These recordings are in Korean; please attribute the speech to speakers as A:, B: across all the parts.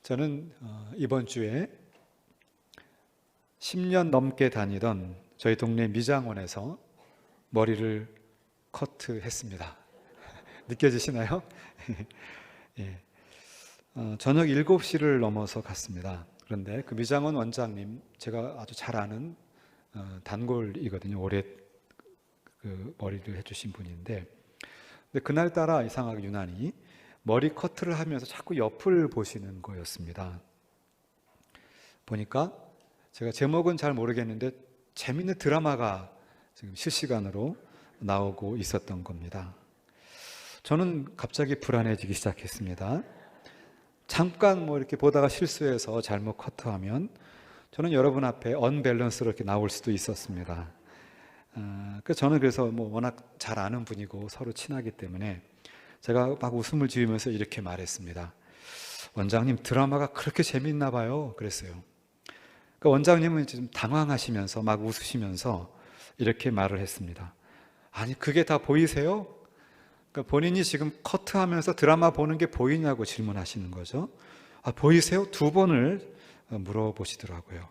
A: 저는 이번 주에 10년 넘게 다니던 저희 동네 미장원에서 머리를 커트했습니다. 느껴지시나요? 예. 저녁 7시를 넘어서 갔습니다. 그런데 그 미장원 원장님, 제가 아주 잘 아는 단골이거든요. 오래 그 머리를 해주신 분인데, 근데 그날따라 이상하게 유난히 머리 커트를 하면서 자꾸 옆을 보시는 거였습니다. 보니까 제가 제목은 잘 모르겠는데 재밌는 드라마가 지금 실시간으로 나오고 있었던 겁니다. 저는 갑자기 불안해지기 시작했습니다. 잠깐 이렇게 보다가 실수해서 잘못 커트하면 저는 여러분 앞에 언밸런스로 이렇게 나올 수도 있었습니다. 저는 그래서 워낙 잘 아는 분이고 서로 친하기 때문에 제가 막 웃음을 지으면서 이렇게 말했습니다. 원장님, 드라마가 그렇게 재밌나 봐요. 그랬어요. 그러니까 원장님은 좀 당황하시면서 막 웃으시면서 이렇게 말을 했습니다. 아니, 그게 다 보이세요? 그러니까 본인이 지금 커트하면서 드라마 보는 게 보이냐고 질문하시는 거죠. 보이세요? 2번을 물어보시더라고요.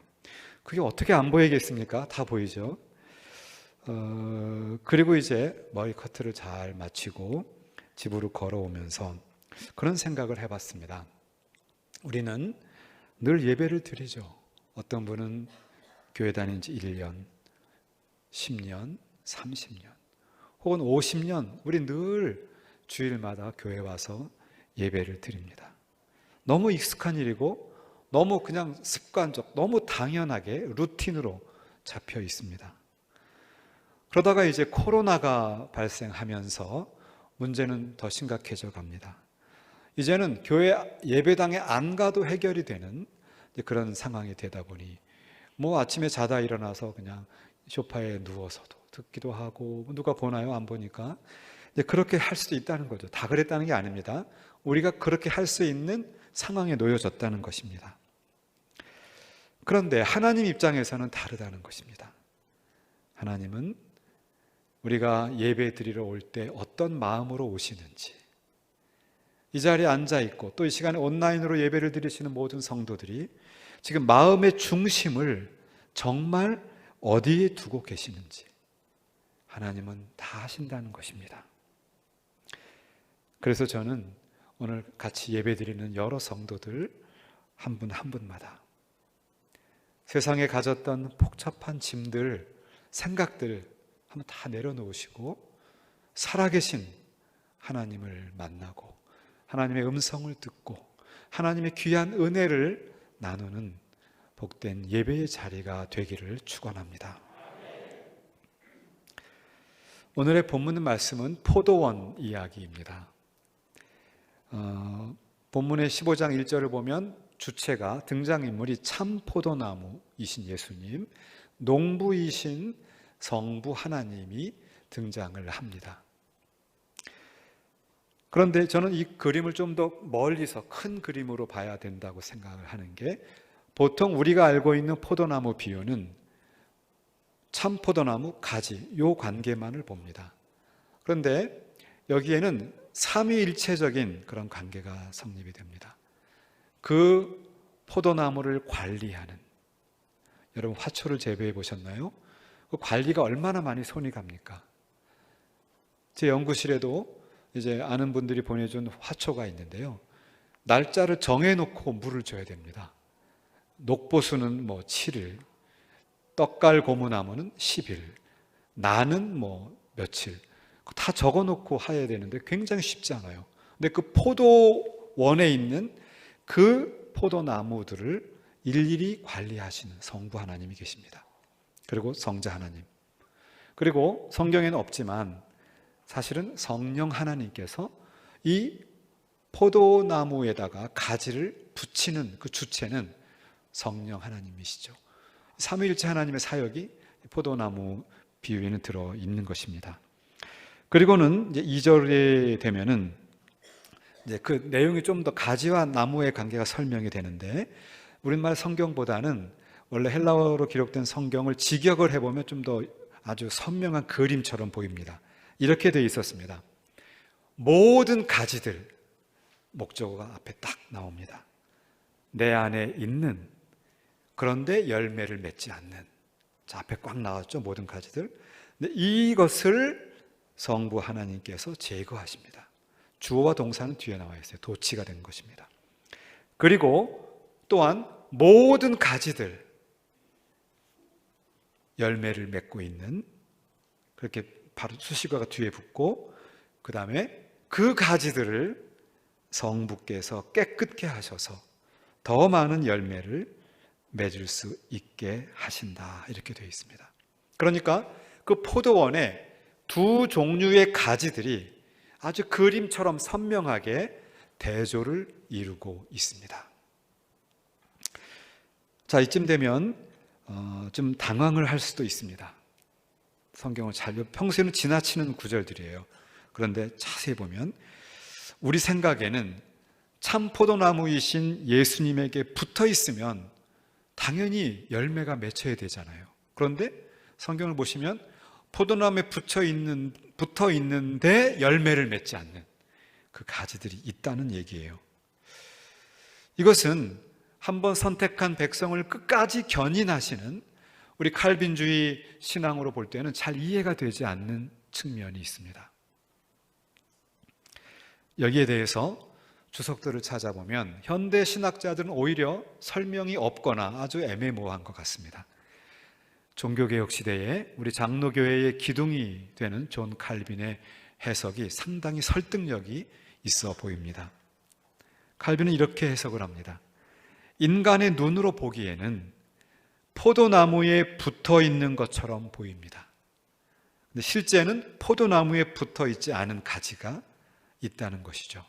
A: 그게 어떻게 안 보이겠습니까? 다 보이죠. 그리고 이제 머리 커트를 잘 마치고 집으로 걸어오면서 그런 생각을 해봤습니다. 우리는 늘 예배를 드리죠. 어떤 분은 교회 다닌 지 1년, 10년, 30년 혹은 50년 우리 늘 주일마다 교회 와서 예배를 드립니다. 너무 익숙한 일이고 너무 그냥 습관적, 너무 당연하게 루틴으로 잡혀 있습니다. 그러다가 이제 코로나가 발생하면서 문제는 더 심각해져 갑니다. 이제는 교회 예배당에 안 가도 해결이 되는 그런 상황이 되다 보니 아침에 자다 일어나서 그냥 소파에 누워서도 듣기도 하고 누가 보나요? 안 보니까 그렇게 할 수도 있다는 거죠. 다 그랬다는 게 아닙니다. 우리가 그렇게 할 수 있는 상황에 놓여졌다는 것입니다. 그런데 하나님 입장에서는 다르다는 것입니다. 하나님은 우리가 예배 드리러 올 때 어떤 마음으로 오시는지, 이 자리에 앉아 있고 또 이 시간에 온라인으로 예배를 드리시는 모든 성도들이 지금 마음의 중심을 정말 어디에 두고 계시는지 하나님은 다 아신다는 것입니다. 그래서 저는 오늘 같이 예배 드리는 여러 성도들 한 분 한 분마다 세상에 가졌던 복잡한 짐들, 생각들 한번 다 내려놓으시고 살아계신 하나님을 만나고 하나님의 음성을 듣고 하나님의 귀한 은혜를 나누는 복된 예배의 자리가 되기를 축원합니다. 오늘의 본문 말씀은 포도원 이야기입니다. 본문의 15장 1절을 보면 주체가, 등장인물이 참 포도나무이신 예수님, 농부이신 성부 하나님이 등장을 합니다. 그런데 저는 이 그림을 좀 더 멀리서 큰 그림으로 봐야 된다고 생각을 하는 게, 보통 우리가 알고 있는 포도나무 비유는 참 포도나무 가지, 요 관계만을 봅니다. 그런데 여기에는 삼위일체적인 그런 관계가 성립이 됩니다. 그 포도나무를 관리하는, 여러분 화초를 재배해 보셨나요? 그 관리가 얼마나 많이 손이 갑니까? 제 연구실에도 이제 아는 분들이 보내준 화초가 있는데요. 날짜를 정해놓고 물을 줘야 됩니다. 녹보수는 7일, 떡갈 고무나무는 10일, 나는 며칠, 다 적어놓고 해야 되는데 굉장히 쉽지 않아요. 근데 그 포도원에 있는 그 포도나무들을 일일이 관리하시는 성부 하나님이 계십니다. 그리고 성자 하나님, 그리고 성경에는 없지만 사실은 성령 하나님께서 이 포도나무에다가 가지를 붙이는 그 주체는 성령 하나님이시죠. 삼위일체 하나님의 사역이 포도나무 비유에는 들어있는 것입니다. 그리고는 이제 2절에 되면은 이제 그 내용이 좀 더 가지와 나무의 관계가 설명이 되는데, 우리말 성경보다는 원래 헬라어로 기록된 성경을 직역을 해보면 좀 더 아주 선명한 그림처럼 보입니다. 이렇게 되어 있었습니다. 모든 가지들, 목적어가 앞에 딱 나옵니다. 내 안에 있는, 그런데 열매를 맺지 않는. 자, 앞에 꽉 나왔죠, 모든 가지들. 근데 이것을 성부 하나님께서 제거하십니다. 주어와 동사는 뒤에 나와 있어요. 도치가 된 것입니다. 그리고 또한 모든 가지들, 열매를 맺고 있는, 그렇게 바로 수식어가 뒤에 붙고, 그 다음에 그 가지들을 성부께서 깨끗게 하셔서 더 많은 열매를 맺을 수 있게 하신다, 이렇게 되어 있습니다. 그러니까 그 포도원에 두 종류의 가지들이 아주 그림처럼 선명하게 대조를 이루고 있습니다. 자, 이쯤 되면 좀 당황을 할 수도 있습니다. 성경을 평소에는 지나치는 구절들이에요. 그런데 자세히 보면 우리 생각에는 참 포도나무이신 예수님에게 붙어 있으면 당연히 열매가 맺혀야 되잖아요. 그런데 성경을 보시면 포도나무에 붙어 있는데 열매를 맺지 않는 그 가지들이 있다는 얘기예요. 이것은 한번 선택한 백성을 끝까지 견인하시는 우리 칼빈주의 신앙으로 볼 때는 잘 이해가 되지 않는 측면이 있습니다. 여기에 대해서 주석들을 찾아보면 현대 신학자들은 오히려 설명이 없거나 아주 애매모호한 것 같습니다. 종교개혁 시대에 우리 장로교회의 기둥이 되는 존 칼빈의 해석이 상당히 설득력이 있어 보입니다. 칼빈은 이렇게 해석을 합니다. 인간의 눈으로 보기에는 포도나무에 붙어 있는 것처럼 보입니다. 근데 실제는 포도나무에 붙어 있지 않은 가지가 있다는 것이죠.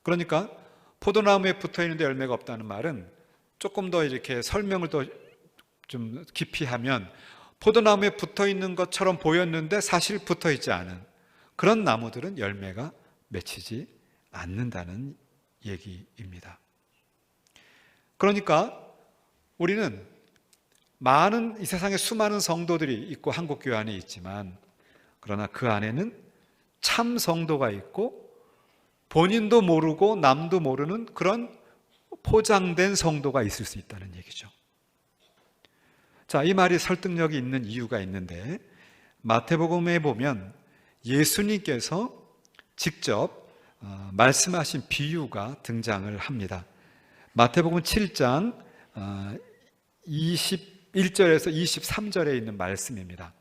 A: 그러니까 포도나무에 붙어 있는데 열매가 없다는 말은 조금 더 이렇게 설명을 더 좀 깊이 하면 포도나무에 붙어 있는 것처럼 보였는데 사실 붙어 있지 않은 그런 나무들은 열매가 맺히지 않는다는 얘기입니다. 그러니까 우리는 이 세상에 수많은 성도들이 있고 한국교회 안에 있지만, 그러나 그 안에는 참 성도가 있고 본인도 모르고 남도 모르는 그런 포장된 성도가 있을 수 있다는 얘기죠. 자, 이 말이 설득력이 있는 이유가 있는데, 마태복음에 보면 예수님께서 직접 말씀하신 비유가 등장을 합니다. 마태복음 7장 21절에서 23절에 있는 말씀입니다.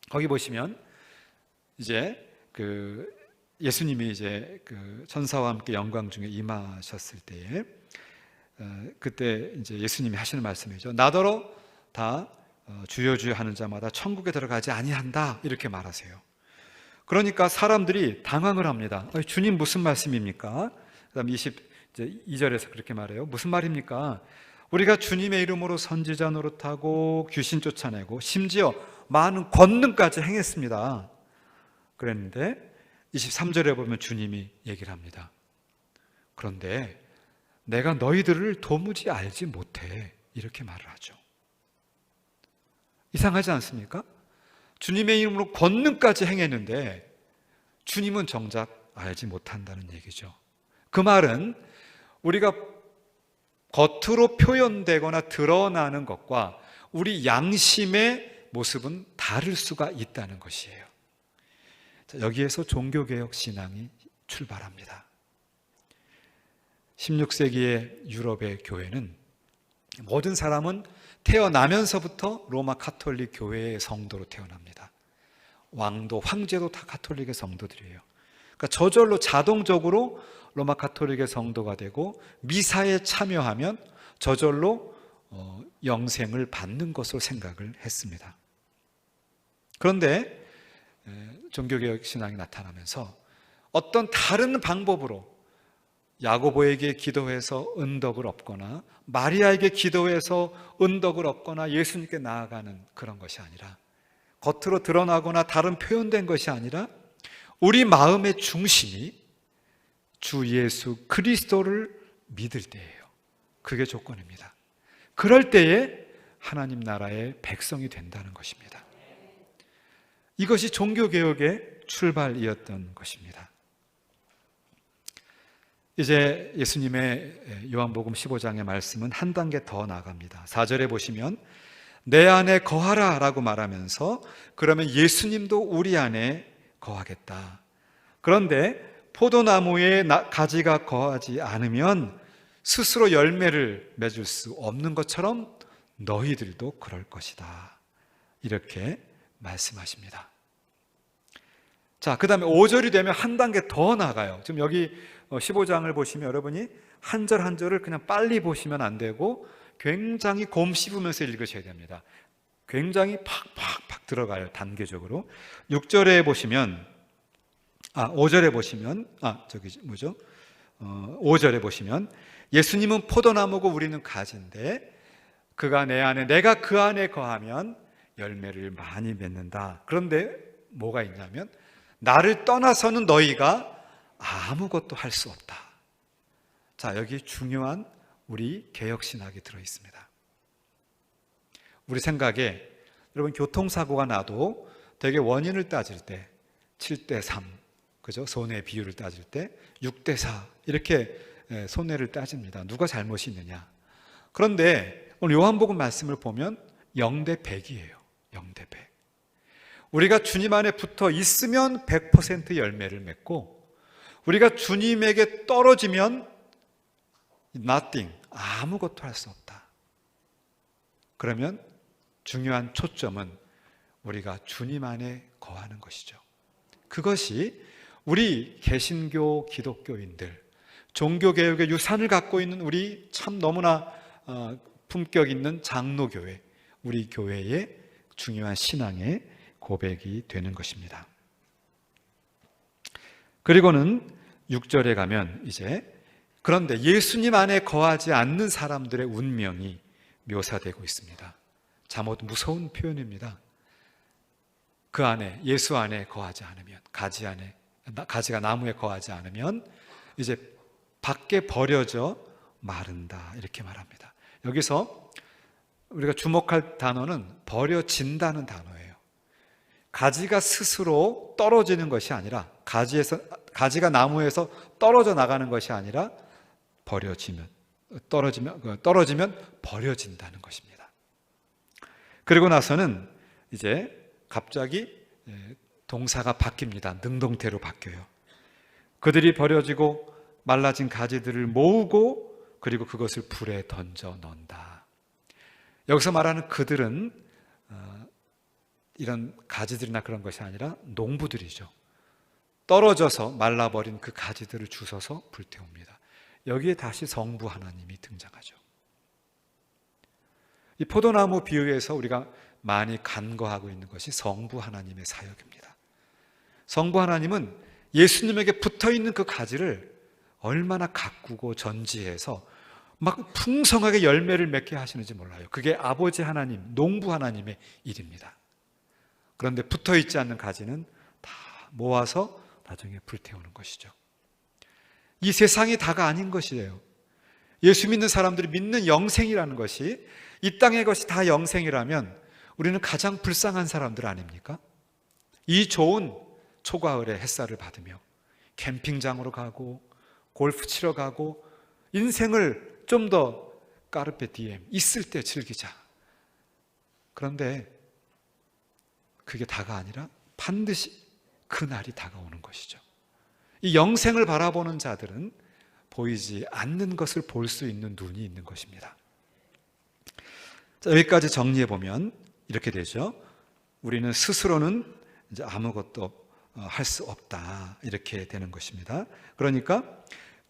A: 거기 보시면 이제 예수님이 이제 천사와 함께 영광 중에 임하셨을 때에 그때 이제 예수님이 하시는 말씀이죠. 나더러 다 주여 주여 하는 자마다 천국에 들어가지 아니한다, 이렇게 말하세요. 그러니까 사람들이 당황을 합니다. 주님 무슨 말씀입니까? 그다음 22절에서 그렇게 말해요. 무슨 말입니까? 우리가 주님의 이름으로 선지자 노릇하고 귀신 쫓아내고 심지어 많은 권능까지 행했습니다. 그랬는데 23절에 보면 주님이 얘기를 합니다. 그런데 내가 너희들을 도무지 알지 못해, 이렇게 말을 하죠. 이상하지 않습니까? 주님의 이름으로 권능까지 행했는데 주님은 정작 알지 못한다는 얘기죠. 그 말은 우리가 겉으로 표현되거나 드러나는 것과 우리 양심의 모습은 다를 수가 있다는 것이에요. 여기에서 종교개혁 신앙이 출발합니다. 16세기의 유럽의 교회는 모든 사람은 태어나면서부터 로마 가톨릭 교회의 성도로 태어납니다. 왕도 황제도 다 가톨릭의 성도들이에요. 그러니까 저절로 자동적으로 로마 가톨릭의 성도가 되고 미사에 참여하면 저절로 영생을 받는 것으로 생각을 했습니다. 그런데 종교개혁 신앙이 나타나면서 어떤 다른 방법으로 야고보에게 기도해서 은덕을 얻거나 마리아에게 기도해서 은덕을 얻거나 예수님께 나아가는 그런 것이 아니라, 겉으로 드러나거나 다른 표현된 것이 아니라 우리 마음의 중심이 주 예수 그리스도를 믿을 때예요. 그게 조건입니다. 그럴 때에 하나님 나라의 백성이 된다는 것입니다. 이것이 종교개혁의 출발이었던 것입니다. 이제 예수님의 요한복음 15장의 말씀은 한 단계 더 나아갑니다. 4절에 보시면 내 안에 거하라 라고 말하면서 그러면 예수님도 우리 안에 거하겠다. 그런데 포도나무에 가지가 거하지 않으면 스스로 열매를 맺을 수 없는 것처럼 너희들도 그럴 것이다. 이렇게 말씀하십니다. 자, 그 다음에 5절이 되면 한 단계 더 나가요. 지금 여기 15장을 보시면 여러분이 한 절 한 절을 그냥 빨리 보시면 안 되고 굉장히 곰 씹으면서 읽으셔야 됩니다. 굉장히 팍팍팍 들어가요, 단계적으로. 6절에 보시면 5절에 보시면 5절에 보시면 예수님은 포도나무고 우리는 가지인데 그가 내 안에 내가 그 안에 거하면 열매를 많이 맺는다. 그런데 뭐가 있냐면 나를 떠나서는 너희가 아무것도 할 수 없다. 자, 여기 중요한 우리 개혁신학이 들어있습니다. 우리 생각에 여러분 교통사고가 나도 되게 원인을 따질 때 7대3 그죠? 손해 비율을 따질 때 6대4 이렇게 손해를 따집니다. 누가 잘못이 있느냐. 그런데 오늘 요한복음 말씀을 보면 0대100이에요. 0대100. 우리가 주님 안에 붙어 있으면 100% 열매를 맺고 우리가 주님에게 떨어지면 nothing, 아무것도 할 수 없다. 그러면 중요한 초점은 우리가 주님 안에 거하는 것이죠. 그것이 우리 개신교 기독교인들, 종교개혁의 유산을 갖고 있는 우리 참 너무나 품격 있는 장로교회, 우리 교회의 중요한 신앙의 고백이 되는 것입니다. 그리고는 6절에 가면 이제 그런데 예수님 안에 거하지 않는 사람들의 운명이 묘사되고 있습니다. 잠옷 무서운 표현입니다. 그 안에 예수 안에 거하지 않으면 가지가 나무에 거하지 않으면 이제 밖에 버려져 마른다 이렇게 말합니다. 여기서 우리가 주목할 단어는 버려진다는 단어예요. 가지가 스스로 떨어지는 것이 아니라 가지가 나무에서 떨어져 나가는 것이 아니라 떨어지면 버려진다는 것입니다. 그리고 나서는 이제 갑자기 동사가 바뀝니다. 능동태로 바뀌어요. 그들이 버려지고 말라진 가지들을 모으고 그리고 그것을 불에 던져 넣는다. 여기서 말하는 그들은 이런 가지들이나 그런 것이 아니라 농부들이죠. 떨어져서 말라버린 그 가지들을 주워서 불태웁니다. 여기에 다시 성부 하나님이 등장하죠. 이 포도나무 비유에서 우리가 많이 간과하고 있는 것이 성부 하나님의 사역입니다. 성부 하나님은 예수님에게 붙어있는 그 가지를 얼마나 가꾸고 전지해서 막 풍성하게 열매를 맺게 하시는지 몰라요. 그게 아버지 하나님, 농부 하나님의 일입니다. 그런데 붙어있지 않는 가지는 다 모아서 나중에 불태우는 것이죠. 이 세상이 다가 아닌 것이에요. 예수 믿는 사람들이 믿는 영생이라는 것이 이 땅의 것이 다 영생이라면 우리는 가장 불쌍한 사람들 아닙니까? 이 좋은 초가을의 햇살을 받으며 캠핑장으로 가고 골프 치러 가고 인생을 좀 더 까르페 디엠 있을 때 즐기자. 그런데 그게 다가 아니라 반드시 그날이 다가오는 것이죠. 이 영생을 바라보는 자들은 보이지 않는 것을 볼 수 있는 눈이 있는 것입니다. 자, 여기까지 정리해 보면 이렇게 되죠. 우리는 스스로는 이제 아무것도 할 수 없다 이렇게 되는 것입니다. 그러니까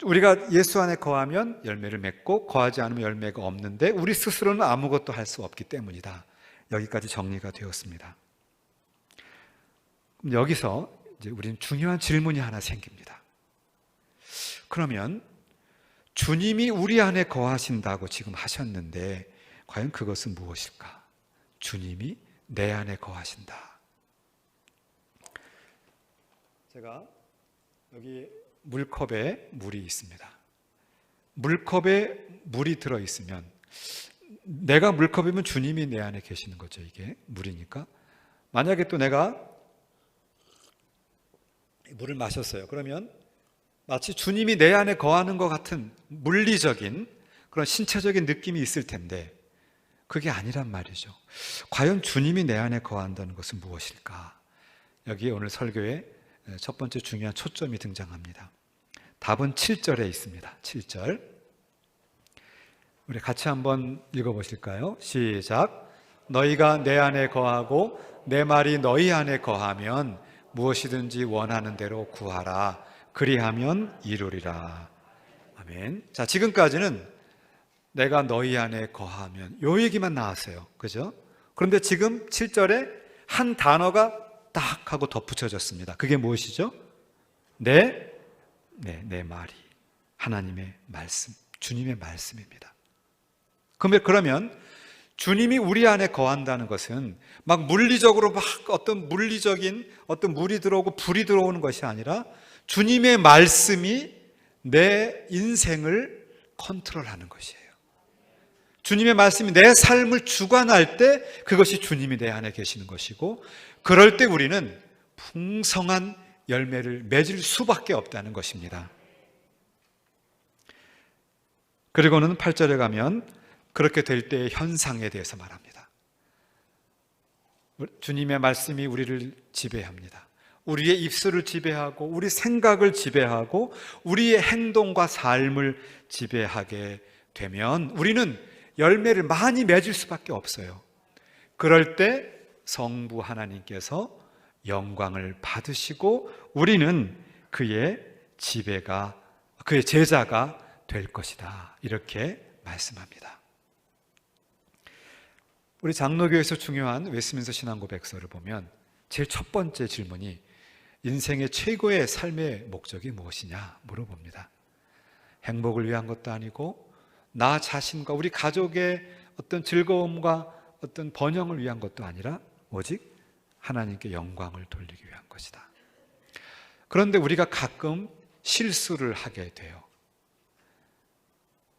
A: 우리가 예수 안에 거하면 열매를 맺고 거하지 않으면 열매가 없는데 우리 스스로는 아무것도 할 수 없기 때문이다. 여기까지 정리가 되었습니다. 여기서 이제 우리는 중요한 질문이 하나 생깁니다. 그러면 주님이 우리 안에 거하신다고 지금 하셨는데 과연 그것은 무엇일까? 주님이 내 안에 거하신다. 제가 여기 물컵에 물이 있습니다. 물컵에 물이 들어있으면 내가 물컵이면 주님이 내 안에 계시는 거죠. 이게 물이니까. 만약에 또 내가 물을 마셨어요. 그러면 마치 주님이 내 안에 거하는 것 같은 물리적인 그런 신체적인 느낌이 있을 텐데 그게 아니란 말이죠. 과연 주님이 내 안에 거한다는 것은 무엇일까? 여기에 오늘 설교의 첫 번째 중요한 초점이 등장합니다. 답은 7절에 있습니다. 7절. 우리 같이 한번 읽어보실까요? 시작. 너희가 내 안에 거하고 내 말이 너희 안에 거하면 무엇이든지 원하는 대로 구하라. 그리하면 이루리라. 아멘. 자, 지금까지는 내가 너희 안에 거하면 요 얘기만 나왔어요. 그죠? 그런데 지금 7절에 한 단어가 딱 하고 덧붙여졌습니다. 그게 무엇이죠? 내 말이 하나님의 말씀, 주님의 말씀입니다. 그러면 주님이 우리 안에 거한다는 것은 막 물리적으로 막 어떤 물리적인 어떤 물이 들어오고 불이 들어오는 것이 아니라 주님의 말씀이 내 인생을 컨트롤하는 것이에요. 주님의 말씀이 내 삶을 주관할 때 그것이 주님이 내 안에 계시는 것이고, 그럴 때 우리는 풍성한 열매를 맺을 수밖에 없다는 것입니다. 그리고는 8절에 가면 그렇게 될 때의 현상에 대해서 말합니다. 주님의 말씀이 우리를 지배합니다. 우리의 입술을 지배하고 우리 생각을 지배하고 우리의 행동과 삶을 지배하게 되면 우리는 열매를 많이 맺을 수밖에 없어요. 그럴 때 성부 하나님께서 영광을 받으시고 우리는 그의 제자가 될 것이다. 이렇게 말씀합니다. 우리 장로교에서 중요한 웨스민스터 신앙고백서를 보면 제일 첫 번째 질문이 인생의 최고의 삶의 목적이 무엇이냐 물어봅니다. 행복을 위한 것도 아니고 나 자신과 우리 가족의 어떤 즐거움과 어떤 번영을 위한 것도 아니라 오직 하나님께 영광을 돌리기 위한 것이다. 그런데 우리가 가끔 실수를 하게 돼요.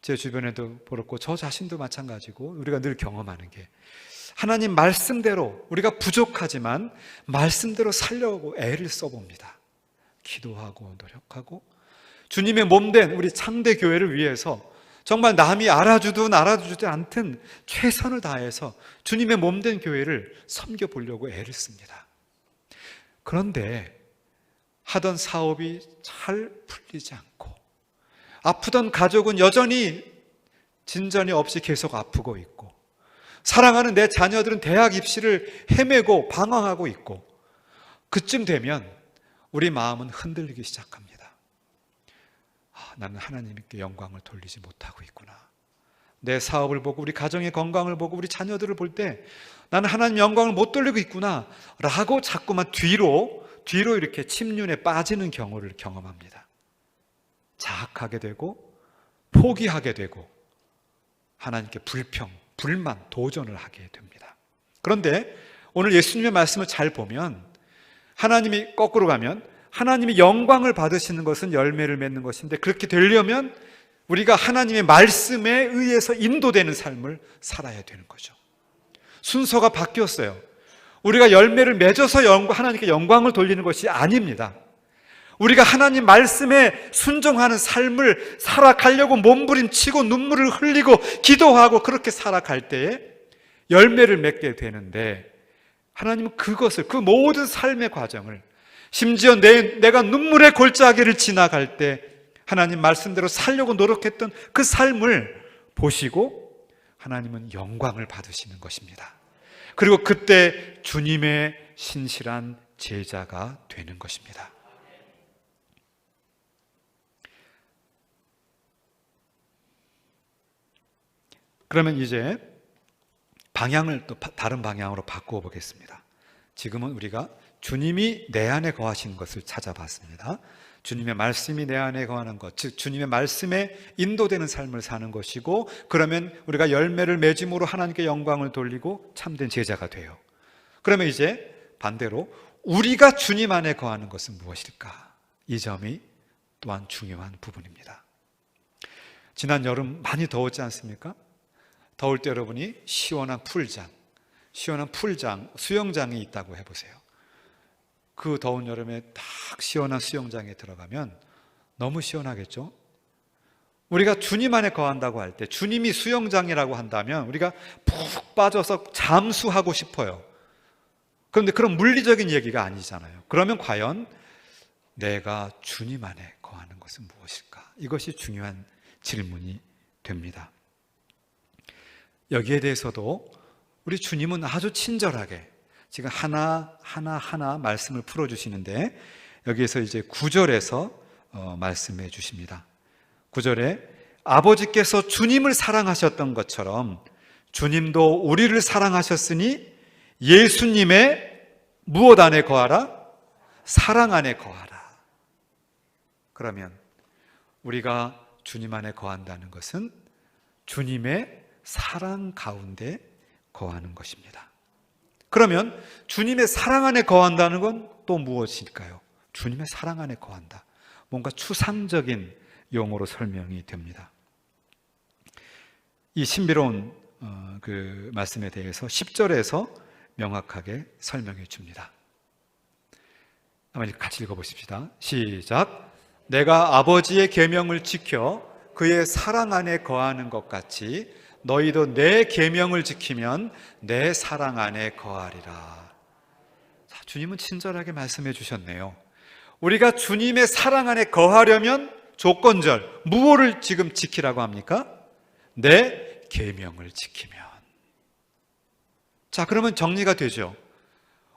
A: 제 주변에도 그렇고 저 자신도 마찬가지고 우리가 늘 경험하는 게 하나님 말씀대로 우리가 부족하지만 말씀대로 살려고 애를 써봅니다. 기도하고 노력하고 주님의 몸된 우리 창대 교회를 위해서 정말 남이 알아주든 않든 최선을 다해서 주님의 몸된 교회를 섬겨보려고 애를 씁니다. 그런데 하던 사업이 잘 풀리지 않고 아프던 가족은 여전히 진전이 없이 계속 아프고 있고 사랑하는 내 자녀들은 대학 입시를 헤매고 방황하고 있고 그쯤 되면 우리 마음은 흔들리기 시작합니다. 나는 하나님께 영광을 돌리지 못하고 있구나. 내 사업을 보고 우리 가정의 건강을 보고 우리 자녀들을 볼 때 나는 하나님 영광을 못 돌리고 있구나 라고 자꾸만 뒤로 이렇게 침륜에 빠지는 경우를 경험합니다. 자학하게 되고 포기하게 되고 하나님께 불만, 도전을 하게 됩니다. 그런데 오늘 예수님의 말씀을 잘 보면 하나님이 거꾸로 가면 하나님이 영광을 받으시는 것은 열매를 맺는 것인데 그렇게 되려면 우리가 하나님의 말씀에 의해서 인도되는 삶을 살아야 되는 거죠. 순서가 바뀌었어요. 우리가 열매를 맺어서 하나님께 영광을 돌리는 것이 아닙니다. 우리가 하나님 말씀에 순종하는 삶을 살아가려고 몸부림치고 눈물을 흘리고 기도하고 그렇게 살아갈 때에 열매를 맺게 되는데 하나님은 그 모든 삶의 과정을 심지어 내가 눈물의 골짜기를 지나갈 때 하나님 말씀대로 살려고 노력했던 그 삶을 보시고 하나님은 영광을 받으시는 것입니다. 그리고 그때 주님의 신실한 제자가 되는 것입니다. 그러면 이제 방향을 또 다른 방향으로 바꾸어 보겠습니다. 지금은 우리가 주님이 내 안에 거하시는 것을 찾아봤습니다. 주님의 말씀이 내 안에 거하는 것, 즉 주님의 말씀에 인도되는 삶을 사는 것이고 그러면 우리가 열매를 맺음으로 하나님께 영광을 돌리고 참된 제자가 돼요. 그러면 이제 반대로 우리가 주님 안에 거하는 것은 무엇일까? 이 점이 또한 중요한 부분입니다. 지난 여름 많이 더웠지 않습니까? 더울 때 여러분이 시원한 풀장, 수영장이 있다고 해보세요. 그 더운 여름에 딱 시원한 수영장에 들어가면 너무 시원하겠죠? 우리가 주님 안에 거한다고 할 때, 주님이 수영장이라고 한다면 우리가 푹 빠져서 잠수하고 싶어요. 그런데 그런 물리적인 얘기가 아니잖아요. 그러면 과연 내가 주님 안에 거하는 것은 무엇일까? 이것이 중요한 질문이 됩니다. 여기에 대해서도 우리 주님은 아주 친절하게 지금 하나 말씀을 풀어주시는데, 여기에서 이제 9절에서 말씀해 주십니다. 9절에 아버지께서 주님을 사랑하셨던 것처럼 주님도 우리를 사랑하셨으니 예수님의 무엇 안에 거하라? 사랑 안에 거하라. 그러면 우리가 주님 안에 거한다는 것은 주님의 사랑 가운데 거하는 것입니다. 그러면 주님의 사랑 안에 거한다는 건 또 무엇일까요? 주님의 사랑 안에 거한다. 뭔가 추상적인 용어로 설명이 됩니다. 이 신비로운 그 말씀에 대해서 10절에서 명확하게 설명해 줍니다. 한번 같이 읽어보십시다. 시작. 내가 아버지의 계명을 지켜 그의 사랑 안에 거하는 것 같이 너희도 내 계명을 지키면 내 사랑 안에 거하리라. 자, 주님은 친절하게 말씀해 주셨네요. 우리가 주님의 사랑 안에 거하려면 조건절, 무엇을 지금 지키라고 합니까? 내 계명을 지키면. 자, 그러면 정리가 되죠.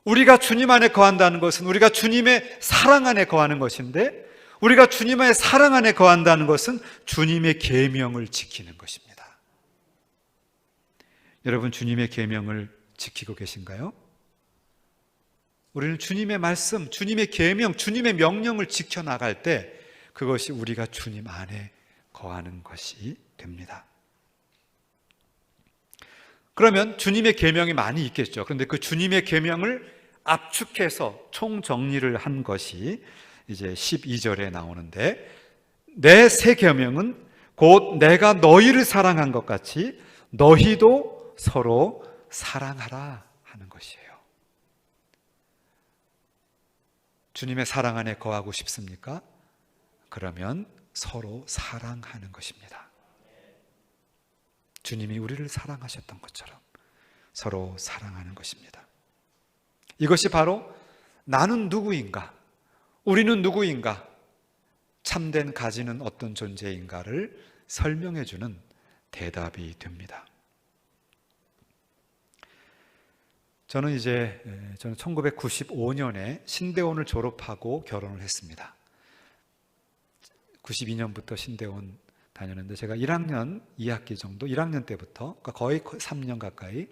A: 우리가 주님 안에 거한다는 것은 우리가 주님의 사랑 안에 거하는 것인데, 우리가 주님의 사랑 안에 거한다는 것은 주님의 계명을 지키는 것입니다. 여러분, 주님의 계명을 지키고 계신가요? 우리는 주님의 말씀, 주님의 계명, 주님의 명령을 지켜나갈 때 그것이 우리가 주님 안에 거하는 것이 됩니다. 그러면 주님의 계명이 많이 있겠죠. 그런데 그 주님의 계명을 압축해서 총정리를 한 것이 이제 12절에 나오는데, 내 새 계명은 곧 내가 너희를 사랑한 것 같이 너희도 서로 사랑하라 하는 것이에요. 주님의 사랑 안에 거하고 싶습니까? 그러면 서로 사랑하는 것입니다. 주님이 우리를 사랑하셨던 것처럼 서로 사랑하는 것입니다. 이것이 바로 나는 누구인가? 우리는 누구인가? 참된 가지는 어떤 존재인가를 설명해 주는 대답이 됩니다. 저는 1995년에 신대원을 졸업하고 결혼을 했습니다. 92년부터 신대원 다녔는데 제가 1학년 2학기 정도, 1학년 때부터 거의 3년 가까이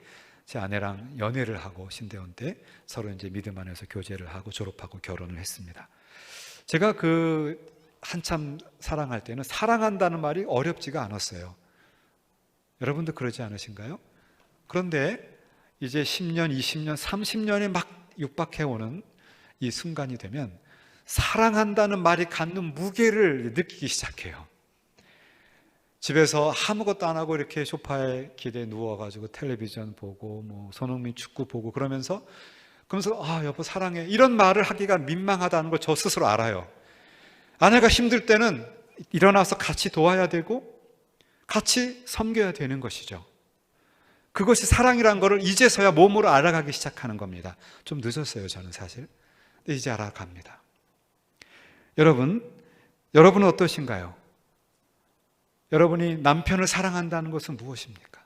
A: 제 아내랑 연애를 하고 신대원 때 서로 이제 믿음 안에서 교제를 하고 졸업하고 결혼을 했습니다. 제가 한참 사랑할 때는 사랑한다는 말이 어렵지가 않았어요. 여러분도 그러지 않으신가요? 그런데 이제 10년, 20년, 30년에 막 육박해 오는 이 순간이 되면 사랑한다는 말이 갖는 무게를 느끼기 시작해요. 집에서 아무것도 안 하고 이렇게 소파에 기대에 누워가지고 텔레비전 보고 손흥민 축구 보고 그러면서 아, 여보 사랑해, 이런 말을 하기가 민망하다는 걸 저 스스로 알아요. 아내가 힘들 때는 일어나서 같이 도와야 되고 같이 섬겨야 되는 것이죠. 그것이 사랑이란 것을 이제서야 몸으로 알아가기 시작하는 겁니다. 좀 늦었어요, 저는 사실. 근데 이제 알아갑니다. 여러분은 어떠신가요? 여러분이 남편을 사랑한다는 것은 무엇입니까?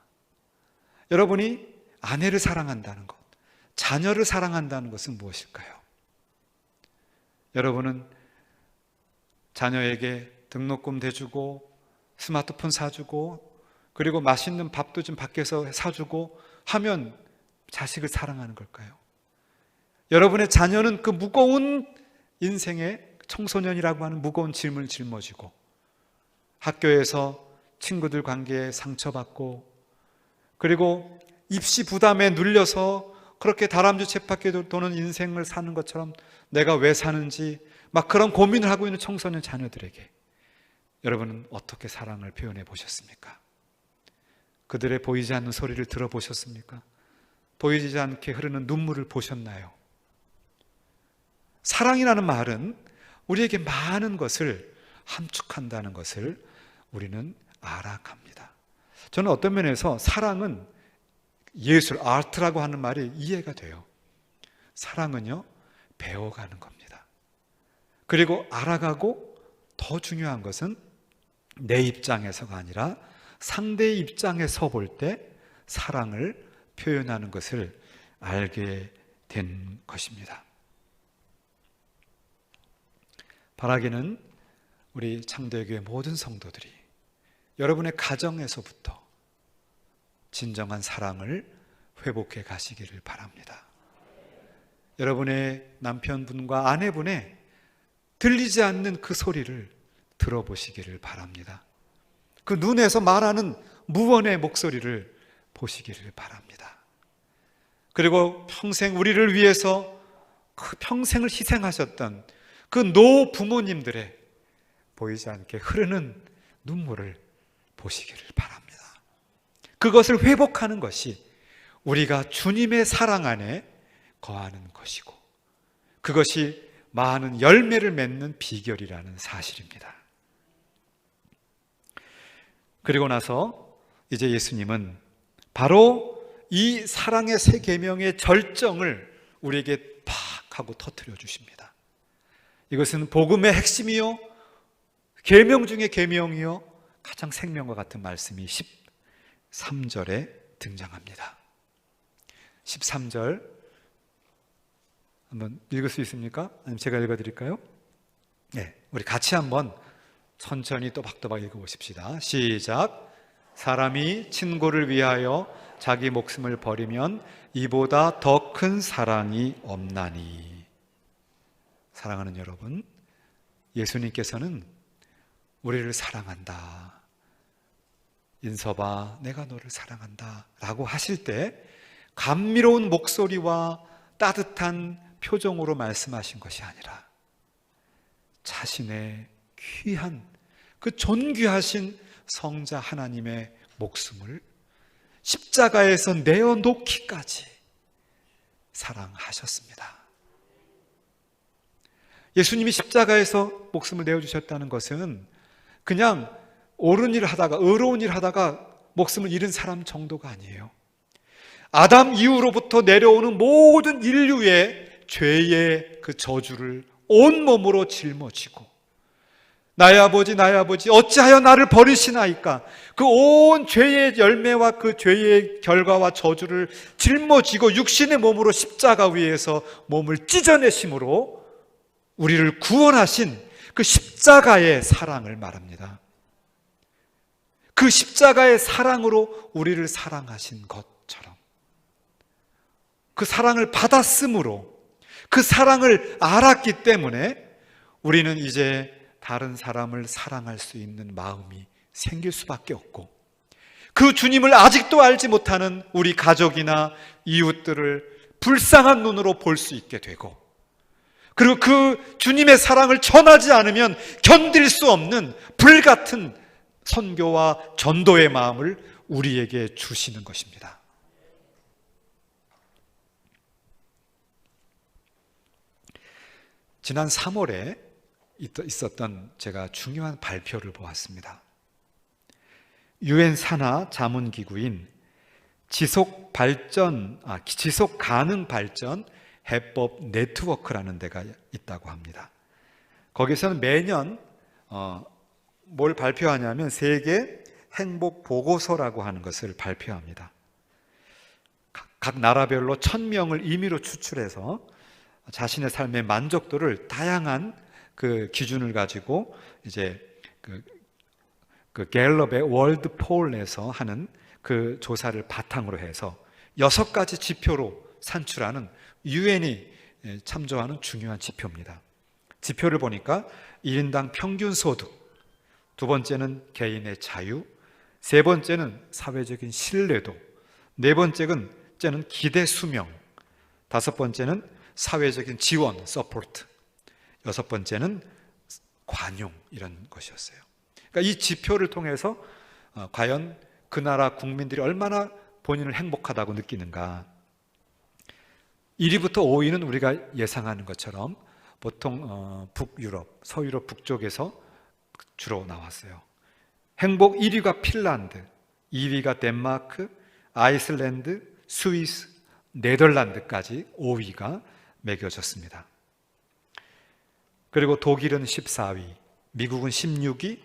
A: 여러분이 아내를 사랑한다는 것, 자녀를 사랑한다는 것은 무엇일까요? 여러분은 자녀에게 등록금 대주고 스마트폰 사주고 그리고 맛있는 밥도 좀 밖에서 사주고 하면 자식을 사랑하는 걸까요? 여러분의 자녀는 그 무거운 인생의 청소년이라고 하는 무거운 짐을 짊어지고 학교에서 친구들 관계에 상처받고 그리고 입시 부담에 눌려서 그렇게 다람쥐 쳇바퀴 도는 인생을 사는 것처럼 내가 왜 사는지 막 그런 고민을 하고 있는 청소년 자녀들에게 여러분은 어떻게 사랑을 표현해 보셨습니까? 그들의 보이지 않는 소리를 들어보셨습니까? 보이지 않게 흐르는 눈물을 보셨나요? 사랑이라는 말은 우리에게 많은 것을 함축한다는 것을 우리는 알아갑니다. 저는 어떤 면에서 사랑은 예술, 아트라고 하는 말이 이해가 돼요. 사랑은요, 배워가는 겁니다. 그리고 알아가고 더 중요한 것은 내 입장에서가 아니라 상대의 입장에서 볼 때 사랑을 표현하는 것을 알게 된 것입니다. 바라기는 우리 창대교회 모든 성도들이 여러분의 가정에서부터 진정한 사랑을 회복해 가시기를 바랍니다. 여러분의 남편분과 아내분의 들리지 않는 그 소리를 들어보시기를 바랍니다. 그 눈에서 말하는 무언의 목소리를 보시기를 바랍니다. 그리고 평생 우리를 위해서 그 평생을 희생하셨던 그 노 부모님들의 보이지 않게 흐르는 눈물을 보시기를 바랍니다. 그것을 회복하는 것이 우리가 주님의 사랑 안에 거하는 것이고, 그것이 많은 열매를 맺는 비결이라는 사실입니다. 그리고 나서 이제 예수님은 바로 이 사랑의 세 계명의 절정을 우리에게 팍 하고 터뜨려 주십니다. 이것은 복음의 핵심이요, 계명 중에 계명이요, 가장 생명과 같은 말씀이 13절에 등장합니다. 13절 한번 읽을 수 있습니까? 아니면 제가 읽어드릴까요? 네, 우리 같이 한번 천천히 또박또박 읽어보십시다. 시작. 사람이 친구를 위하여 자기 목숨을 버리면 이보다 더 큰 사랑이 없나니. 사랑하는 여러분, 예수님께서는 우리를 사랑한다, 인서봐 내가 너를 사랑한다 라고 하실 때 감미로운 목소리와 따뜻한 표정으로 말씀하신 것이 아니라 자신의 귀한 그 존귀하신 성자 하나님의 목숨을 십자가에서 내어놓기까지 사랑하셨습니다. 예수님이 십자가에서 목숨을 내어주셨다는 것은 그냥 옳은 일을 하다가, 의로운 일을 하다가 목숨을 잃은 사람 정도가 아니에요. 아담 이후로부터 내려오는 모든 인류의 죄의 그 저주를 온몸으로 짊어지고, 나의 아버지 나의 아버지 어찌하여 나를 버리시나이까, 그 온 죄의 열매와 그 죄의 결과와 저주를 짊어지고 육신의 몸으로 십자가 위에서 몸을 찢어내심으로 우리를 구원하신 그 십자가의 사랑을 말합니다. 그 십자가의 사랑으로 우리를 사랑하신 것처럼, 그 사랑을 받았으므로, 그 사랑을 알았기 때문에 우리는 이제 다른 사람을 사랑할 수 있는 마음이 생길 수밖에 없고, 그 주님을 아직도 알지 못하는 우리 가족이나 이웃들을 불쌍한 눈으로 볼 수 있게 되고, 그리고 그 주님의 사랑을 전하지 않으면 견딜 수 없는 불같은 선교와 전도의 마음을 우리에게 주시는 것입니다. 지난 3월에 있었던 제가 중요한 발표를 보았습니다. 유엔 산하 자문기구인 지속 가능 발전 해법 네트워크라는 데가 있다고 합니다. 거기서는 매년 뭘 발표하냐면 세계 행복 보고서라고 하는 것을 발표합니다. 각 나라별로 1000명을 임의로 추출해서 자신의 삶의 만족도를 다양한 그 기준을 가지고 이제 그 갤럽의 월드 폴에서 하는 그 조사를 바탕으로 해서 6가지 지표로 산출하는 유엔이 참조하는 중요한 지표입니다. 지표를 보니까 1인당 평균 소득, 두 번째는 개인의 자유, 세 번째는 사회적인 신뢰도, 네 번째는 기대 수명, 다섯 번째는 사회적인 지원, 서포트, 여섯 번째는 관용, 이런 것이었어요. 그러니까 이 지표를 통해서 과연 그 나라 국민들이 얼마나 본인을 행복하다고 느끼는가. 1위부터 5위는 우리가 예상하는 것처럼 보통 북유럽, 서유럽 북쪽에서 주로 나왔어요. 행복 1위가 핀란드, 2위가 덴마크, 아이슬란드, 스위스, 네덜란드까지 5위가 매겨졌습니다. 그리고 독일은 14위, 미국은 16위,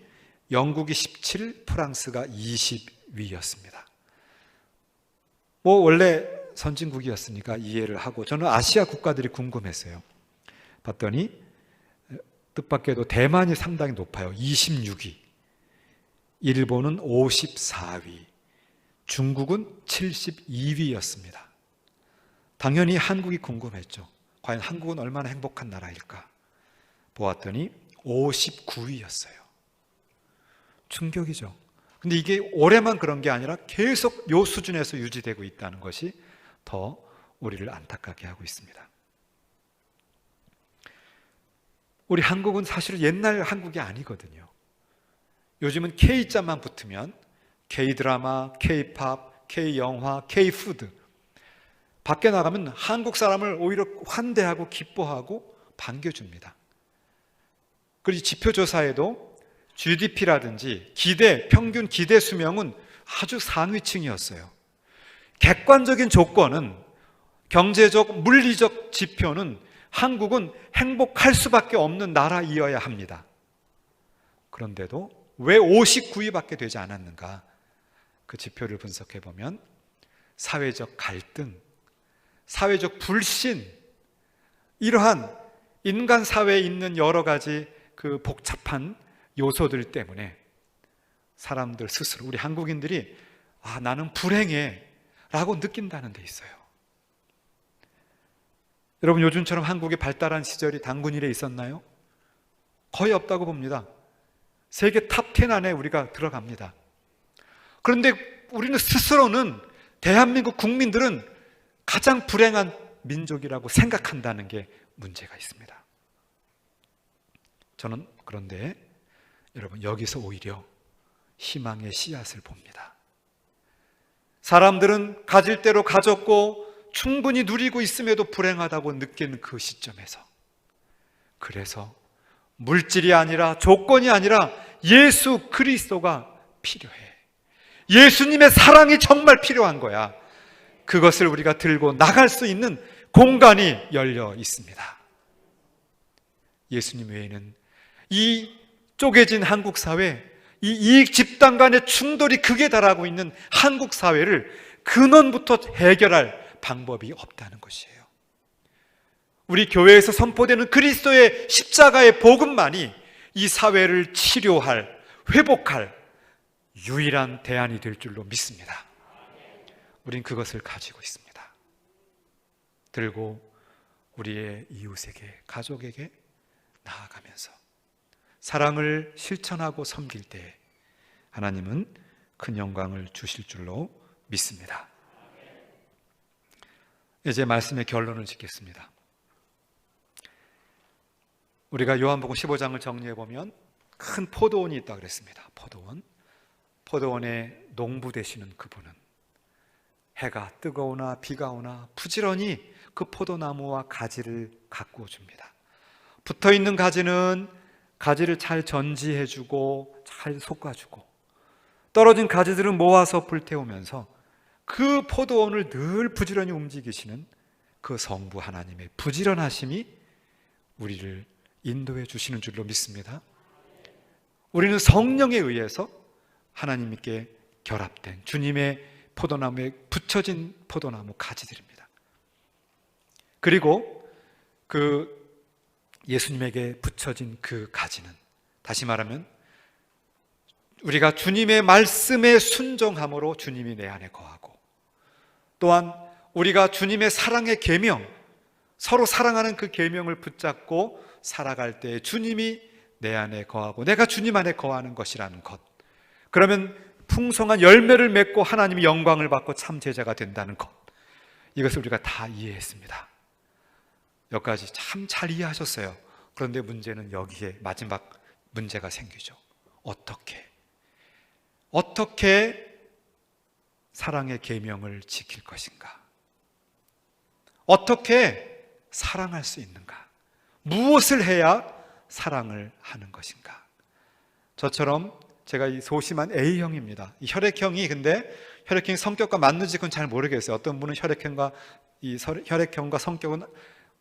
A: 영국이 17, 프랑스가 20위였습니다. 원래 선진국이었으니까 이해를 하고 저는 아시아 국가들이 궁금했어요. 봤더니 뜻밖에도 대만이 상당히 높아요. 26위, 일본은 54위, 중국은 72위였습니다. 당연히 한국이 궁금했죠. 과연 한국은 얼마나 행복한 나라일까? 보았더니 59위였어요. 충격이죠. 근데 이게 올해만 그런 게 아니라 계속 이 수준에서 유지되고 있다는 것이 더 우리를 안타깝게 하고 있습니다. 우리 한국은 사실 옛날 한국이 아니거든요. 요즘은 K자만 붙으면 K드라마, K팝, K영화, K푸드, 밖에 나가면 한국 사람을 오히려 환대하고 기뻐하고 반겨줍니다. 그리고 지표조사에도 GDP라든지 평균 기대 수명은 아주 상위층이었어요. 객관적인 조건은, 경제적, 물리적 지표는 한국은 행복할 수밖에 없는 나라이어야 합니다. 그런데도 왜 59위밖에 되지 않았는가? 그 지표를 분석해 보면 사회적 갈등, 사회적 불신, 이러한 인간 사회에 있는 여러 가지 그 복잡한 요소들 때문에 사람들 스스로, 우리 한국인들이 나는 불행해 라고 느낀다는 데 있어요. 여러분, 요즘처럼 한국이 발달한 시절이 단군일에 있었나요? 거의 없다고 봅니다. 세계 탑10 안에 우리가 들어갑니다. 그런데 우리는 스스로는, 대한민국 국민들은 가장 불행한 민족이라고 생각한다는 게 문제가 있습니다. 저는 그런데 여러분, 여기서 오히려 희망의 씨앗을 봅니다. 사람들은 가질 대로 가졌고 충분히 누리고 있음에도 불행하다고 느끼는 그 시점에서, 그래서 물질이 아니라, 조건이 아니라 예수 그리스도가 필요해. 예수님의 사랑이 정말 필요한 거야. 그것을 우리가 들고 나갈 수 있는 공간이 열려 있습니다. 예수님 외에는 이 쪼개진 한국 사회, 이 이익 집단 간의 충돌이 극에 달하고 있는 한국 사회를 근원부터 해결할 방법이 없다는 것이에요. 우리 교회에서 선포되는 그리스도의 십자가의 복음만이 이 사회를 치료할, 회복할 유일한 대안이 될 줄로 믿습니다. 우린 그것을 가지고 있습니다. 들고 우리의 이웃에게, 가족에게 나아가면서 사랑을 실천하고 섬길 때 하나님은 큰 영광을 주실 줄로 믿습니다. 이제 말씀의 결론을 짓겠습니다. 우리가 요한복음 15장을 정리해 보면 큰 포도원이 있다고 그랬습니다. 포도원에 농부되시는 그분은 해가 뜨거우나 비가 오나 부지런히 그 포도나무와 가지를 가꾸어 줍니다. 붙어있는 가지는 가지를 잘 전지해주고 잘 솎아주고, 떨어진 가지들은 모아서 불태우면서 그 포도원을 늘 부지런히 움직이시는 그 성부 하나님의 부지런하심이 우리를 인도해 주시는 줄로 믿습니다. 우리는 성령에 의해서 하나님께 결합된 주님의 포도나무에 붙여진 포도나무 가지들입니다. 그리고 그 예수님에게 붙여진 그 가지는, 다시 말하면 우리가 주님의 말씀에 순종함으로 주님이 내 안에 거하고, 또한 우리가 주님의 사랑의 계명, 서로 사랑하는 그 계명을 붙잡고 살아갈 때 주님이 내 안에 거하고 내가 주님 안에 거하는 것이라는 것, 그러면 풍성한 열매를 맺고 하나님의 영광을 받고 참 제자가 된다는 것, 이것을 우리가 다 이해했습니다. 여기까지 참 잘 이해하셨어요. 그런데 문제는 여기에 마지막 문제가 생기죠. 어떻게 사랑의 계명을 지킬 것인가? 어떻게 사랑할 수 있는가? 무엇을 해야 사랑을 하는 것인가? 저처럼 제가 이 소심한 A형입니다. 이 혈액형이 근데 혈액형이 성격과 맞는지 그건 잘 모르겠어요. 어떤 분은 혈액형과 성격은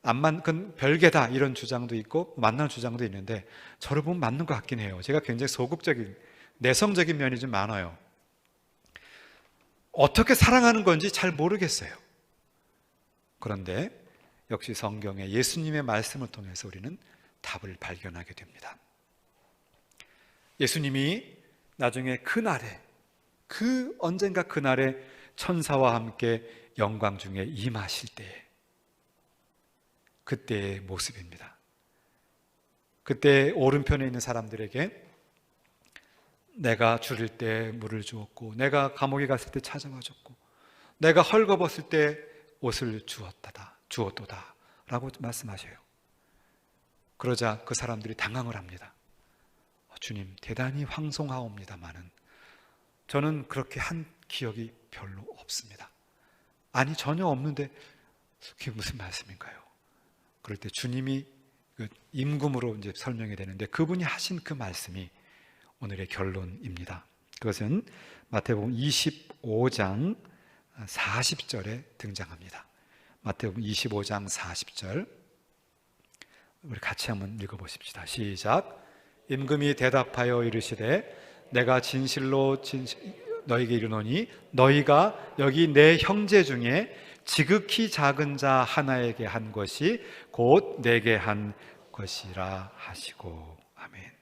A: 안 맞는 별개다 이런 주장도 있고 맞는 주장도 있는데 저를 보면 맞는 것 같긴 해요. 제가 굉장히 소극적인 내성적인 면이 좀 많아요. 어떻게 사랑하는 건지 잘 모르겠어요. 그런데 역시 성경의 예수님의 말씀을 통해서 우리는 답을 발견하게 됩니다. 예수님이 나중에 그날에 언젠가 그날에 천사와 함께 영광 중에 임하실 때에 그때의 모습입니다. 그때 오른편에 있는 사람들에게 내가 줄일 때 물을 주었고 내가 감옥에 갔을 때 찾아와 줬고 내가 헐거벗을 때 옷을 주었도다 라고 말씀하셔요. 그러자 그 사람들이 당황을 합니다. 주님 대단히 황송하옵니다마는 저는 그렇게 한 기억이 별로 없습니다. 아니 전혀 없는데 그게 무슨 말씀인가요? 그럴 때 주님이 임금으로 이제 설명이 되는데 그분이 하신 그 말씀이 오늘의 결론입니다. 그것은 마태복음 25장 40절에 등장합니다. 마태복음 25장 40절 우리 같이 한번 읽어보십시다. 시작. 임금이 대답하여 이르시되 내가 진실로 너희에게 이르노니 너희가 여기 내 형제 중에 지극히 작은 자 하나에게 한 것이 곧 내게 한 것이라 하시고. 아멘.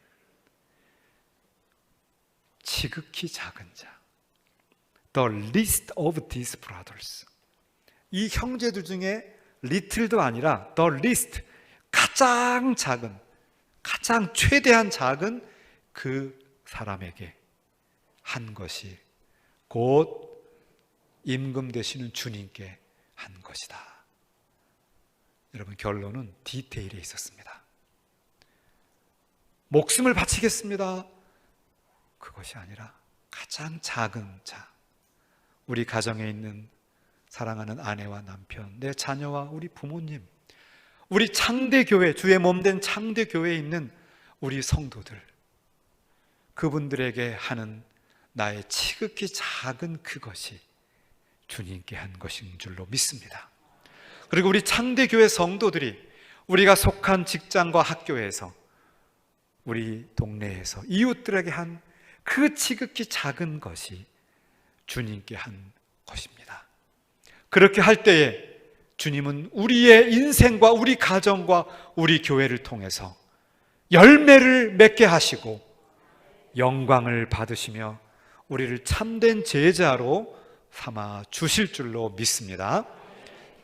A: 지극히 작은 자, the least of these brothers. 이 형제들 중에 little도 아니라 the least, 가장 작은, 가장 최대한 작은 그 사람에게 한 것이 곧 임금 되시는 주님께 한 것이다. 여러분 결론은 디테일에 있었습니다. 목숨을 바치겠습니다. 그것이 아니라 가장 작은 자, 우리 가정에 있는 사랑하는 아내와 남편, 내 자녀와 우리 부모님, 우리 창대교회, 주의 몸된 창대교회에 있는 우리 성도들, 그분들에게 하는 나의 지극히 작은 그것이 주님께 한 것인 줄로 믿습니다. 그리고 우리 창대교회 성도들이 우리가 속한 직장과 학교에서 우리 동네에서 이웃들에게 한 그 지극히 작은 것이 주님께 한 것입니다. 그렇게 할 때에 주님은 우리의 인생과 우리 가정과 우리 교회를 통해서 열매를 맺게 하시고 영광을 받으시며 우리를 참된 제자로 삼아 주실 줄로 믿습니다.